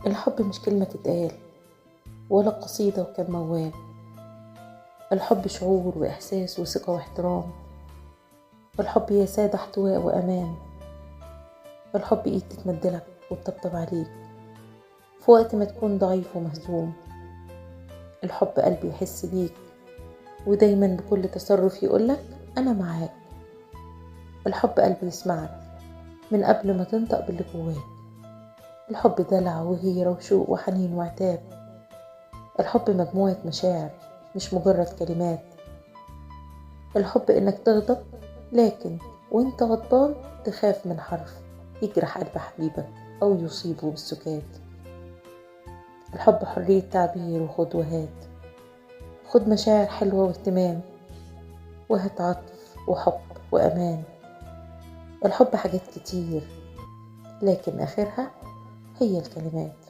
الحب مش كلمة تتقال ولا قصيدة وكان موال. الحب شعور وإحساس وثقة واحترام. الحب يا سادة احتواء وأمان. الحب إيد تتمدلك وتطبطب عليك في وقت ما تكون ضعيف ومهزوم. الحب قلب يحس بيك ودايما بكل تصرف يقولك أنا معاك. الحب قلب يسمعك من قبل ما تنطق باللي جواك. الحب دلع وغيرة وشوق وحنين وعتاب. الحب مجموعة مشاعر مش مجرد كلمات. الحب إنك تغضب لكن وإنت غضبان تخاف من حرف يجرح قلب حبيبك أو يصيبه بالسكات. الحب حرية تعبير وخد وهات. خد مشاعر حلوة واهتمام وهات عطف وحب وأمان. الحب حاجات كتير لكن آخرها هي الكلمات.